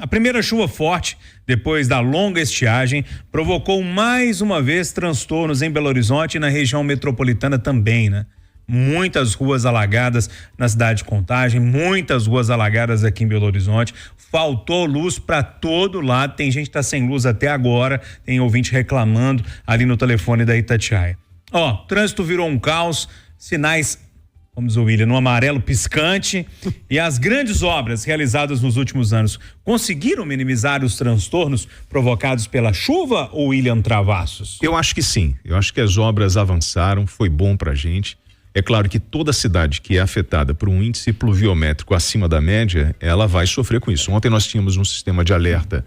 A primeira chuva forte, depois da longa estiagem, provocou mais uma vez transtornos em Belo Horizonte e na região metropolitana também, né? Muitas ruas alagadas na cidade de Contagem, muitas ruas alagadas aqui em Belo Horizonte. Faltou luz para todo lado. Tem gente que tá sem luz até agora. Tem ouvinte reclamando ali no telefone da Itatiaia. Trânsito virou um caos, sinais, como diz o William, no amarelo piscante. E as grandes obras realizadas nos últimos anos conseguiram minimizar os transtornos provocados pela chuva, ou William Travassos? Eu acho que sim. Eu acho que as obras avançaram, foi bom pra gente. É claro que toda cidade que é afetada por um índice pluviométrico acima da média, ela vai sofrer com isso. Ontem nós tínhamos um sistema de alerta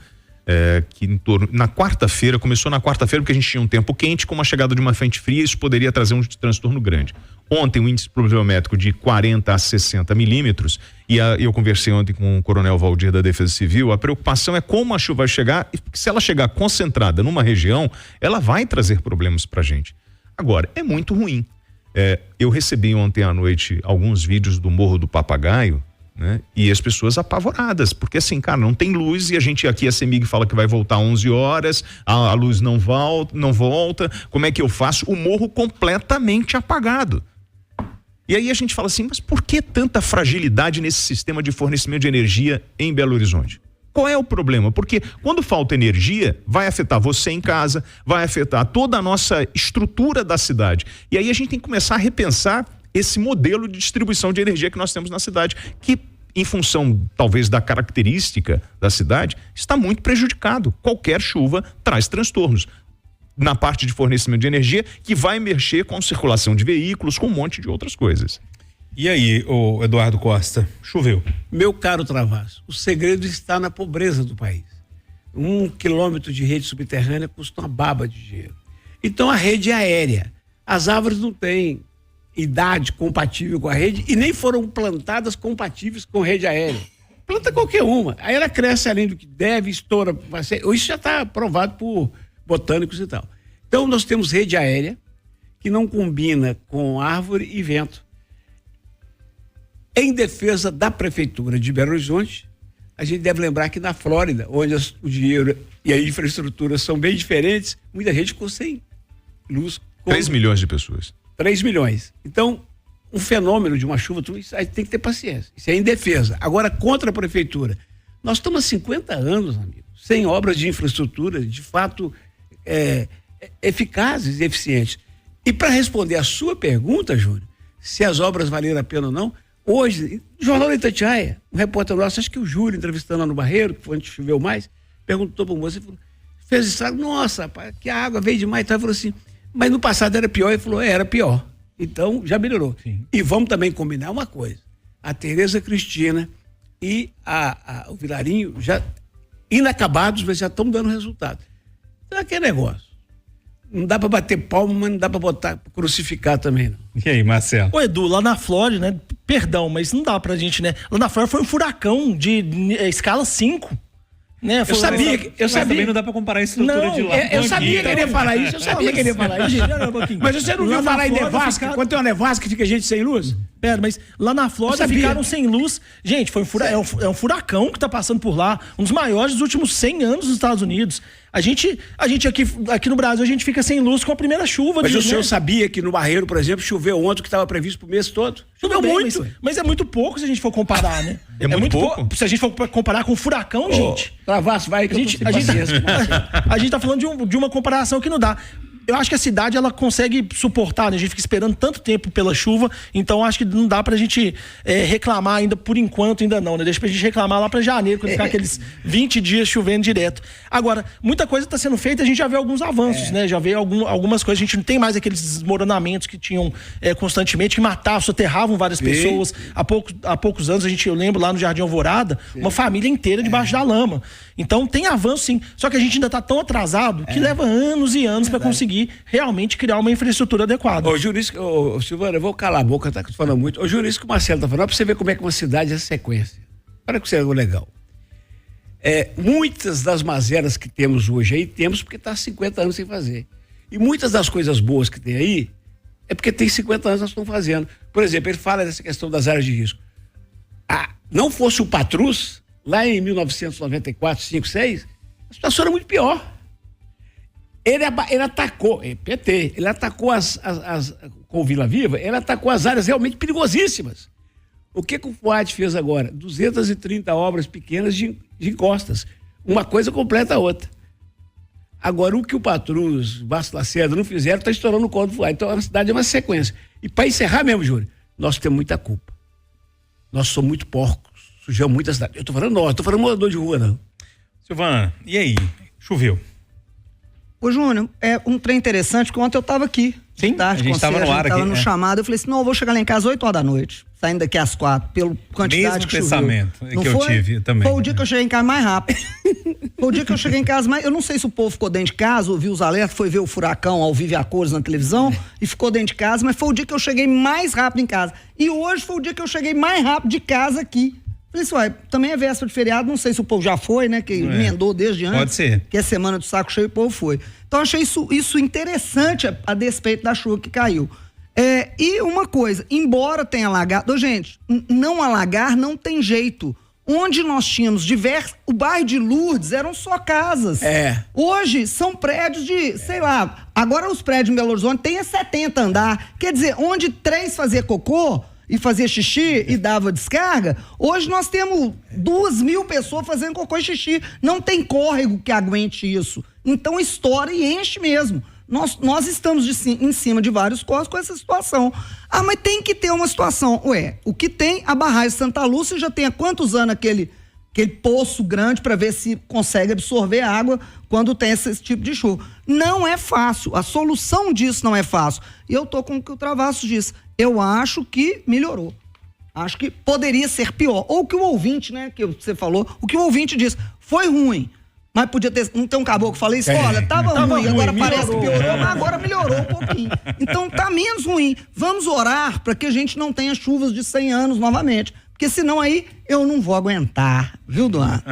que na quarta-feira, começou na quarta-feira porque a gente tinha um tempo quente, com a chegada de uma frente fria, isso poderia trazer um transtorno grande. Ontem o índice pluviométrico de 40 a 60 milímetros, e eu conversei ontem com o Coronel Valdir da Defesa Civil, a preocupação é como a chuva vai chegar, e se ela chegar concentrada numa região, ela vai trazer problemas pra gente. Agora, é muito ruim. Eu recebi ontem à noite alguns vídeos do Morro do Papagaio, né? E as pessoas apavoradas, porque assim, cara, não tem luz e a gente aqui, a CEMIG fala que vai voltar 11 horas, a luz não volta, como é que eu faço? O morro completamente apagado. E aí a gente fala assim, mas por que tanta fragilidade nesse sistema de fornecimento de energia em Belo Horizonte? Qual é o problema? Porque quando falta energia, vai afetar você em casa, vai afetar toda a nossa estrutura da cidade. E aí a gente tem que começar a repensar esse modelo de distribuição de energia que nós temos na cidade, que em função talvez da característica da cidade, está muito prejudicado. Qualquer chuva traz transtornos na parte de fornecimento de energia, que vai mexer com circulação de veículos, com um monte de outras coisas. E aí, o Eduardo Costa, choveu? Meu caro Travassos, o segredo está na pobreza do país. 1 quilômetro de rede subterrânea custa uma baba de dinheiro. Então a rede é aérea. As árvores não têm idade compatível com a rede e nem foram plantadas compatíveis com rede aérea. Planta qualquer uma. Aí ela cresce além do que deve, estoura. Isso já está aprovado por botânicos e tal. Então nós temos rede aérea que não combina com árvore e vento. Em defesa da prefeitura de Belo Horizonte, a gente deve lembrar que na Flórida, onde o dinheiro e a infraestrutura são bem diferentes, muita gente ficou sem luz. 3 milhões de pessoas. 3 milhões. Então, um fenômeno de uma chuva, isso aí tem que ter paciência. Isso é em defesa. Agora, contra a prefeitura. Nós estamos há 50 anos, amigo, sem obras de infraestrutura, de fato, eficazes e eficientes. E para responder a sua pergunta, Júnior, se as obras valeram a pena ou não, hoje, no Jornal da Itatiaia, um repórter nosso, acho que o Júlio, entrevistando lá no Barreiro, que foi onde choveu mais, perguntou para o moço, ele falou, fez estrago, nossa, rapaz, que a água veio demais, então ele falou assim, mas no passado era pior, ele falou, era pior, então já melhorou. Sim. E vamos também combinar uma coisa, a Tereza Cristina e o Vilarinho, já inacabados, mas já estão dando resultado. Então é aquele negócio. Não dá pra bater palma, mas não dá pra crucificar também, não. E aí, Marcelo? Ô, Edu, lá na Flórida, né? Perdão, mas não dá pra gente, né? Lá na Flórida foi um furacão de escala 5. Né? Eu sabia. Mas também não dá pra comparar a estrutura de lá. Eu sabia que ele ia falar isso, Mas você não viu falar em nevasca? Quando tem uma nevasca, fica gente sem luz? Pera, mas lá na Flórida ficaram sem luz. Gente, é um furacão que tá passando por lá, um dos maiores dos últimos 100 anos nos Estados Unidos. A gente aqui no Brasil, a gente fica sem luz com a primeira chuva. Mas o senhor sabia que no Barreiro, por exemplo, choveu ontem que estava previsto pro mês todo? Choveu muito. Mas é muito pouco se a gente for comparar, né? É muito pouco? Se a gente for comparar com o furacão, gente. Travassos, vai que a gente tá falando de uma comparação que não dá. Eu acho que a cidade, ela consegue suportar, né? A gente fica esperando tanto tempo pela chuva, então acho que não dá pra gente reclamar ainda, por enquanto ainda não, né? Deixa pra gente reclamar lá pra janeiro, quando ficar aqueles 20 dias chovendo direto. Agora, muita coisa tá sendo feita, a gente já vê alguns avanços, né? Já vê algumas coisas, a gente não tem mais aqueles desmoronamentos que tinham constantemente, que matavam, soterravam várias pessoas. Há poucos anos, eu lembro lá no Jardim Alvorada, uma família inteira debaixo da lama. Então tem avanço sim, só que a gente ainda tá tão atrasado que leva anos e anos pra conseguir realmente criar uma infraestrutura adequada. Ô, Silvana, eu vou calar a boca, tá falando muito. Ô, Júlio, isso que o Marcelo tá falando, pra você ver como é que uma cidade é sequência. Olha que isso é legal. Muitas das mazelas que temos hoje aí, temos porque tá há 50 anos sem fazer. E muitas das coisas boas que tem aí, é porque tem 50 anos nós estamos fazendo. Por exemplo, ele fala dessa questão das áreas de risco. Não fosse o Patrus, lá em 1994, 5, 6, a situação era muito pior. Ele atacou, PT, ele atacou com o Vila Viva, ele atacou as áreas realmente perigosíssimas. O que o FUAD fez agora? 230 obras pequenas de encostas. Uma coisa completa a outra. Agora, o que o Patrus, Vasco Lacerda não fizeram, está estourando o colo do FUAD. Então, a cidade é uma sequência. E para encerrar mesmo, Júlio, nós temos muita culpa. Nós somos muito porcos, sujamos muita cidade. Eu estou falando nós, estou falando morador de rua, não. Silvana, e aí? Choveu? Ô, Júnior, é um trem interessante, porque ontem eu estava aqui. Sim, tarde, a gente estava no ar aqui. Estava no chamado, eu falei assim, não, eu vou chegar lá em casa 8 horas da noite, saindo daqui às 4, pela quantidade mesmo que pensamento choveu. que eu tive também. Foi o dia que eu cheguei em casa mais rápido. Foi o dia que eu cheguei em casa mais... Eu não sei se o povo ficou dentro de casa, ouviu os alertas, foi ver o furacão ao vivo e a cores na televisão e ficou dentro de casa, mas foi o dia que eu cheguei mais rápido em casa. E hoje foi o dia que eu cheguei mais rápido de casa aqui. Falei assim, ué, também é véspera de feriado, não sei se o povo já foi, né, que emendou desde antes. Pode ser. Que é semana do saco cheio, o povo foi. Então, achei isso interessante a despeito da chuva que caiu. E uma coisa, embora tenha alagado... Gente, não alagar não tem jeito. Onde nós tínhamos o bairro de Lourdes eram só casas. Hoje são prédios de, sei lá, agora os prédios em Belo Horizonte tem 70 andar. Quer dizer, onde 3 fazia cocô e fazia xixi e dava descarga, hoje nós temos 2.000 pessoas fazendo cocô e xixi. Não tem córrego que aguente isso. Então estoura e enche mesmo. Nós estamos em cima de vários córregos com essa situação. Ah, mas tem que ter uma situação. Ué, o que tem a barragem Santa Lúcia já tem há quantos anos aquele poço grande para ver se consegue absorver água quando tem esse tipo de chuva. Não é fácil. A solução disso não é fácil. E eu tô com o que o Travassos disse. Eu acho que melhorou. Acho que poderia ser pior. Ou o que o ouvinte, né, que você falou, o que o ouvinte disse, foi ruim. Mas podia ter, não tem um caboclo que fala isso, olha, tava ruim, agora parece que piorou, mas agora melhorou um pouquinho. Então tá menos ruim. Vamos orar para que a gente não tenha chuvas de 100 anos novamente, porque senão aí eu não vou aguentar, viu, Duan?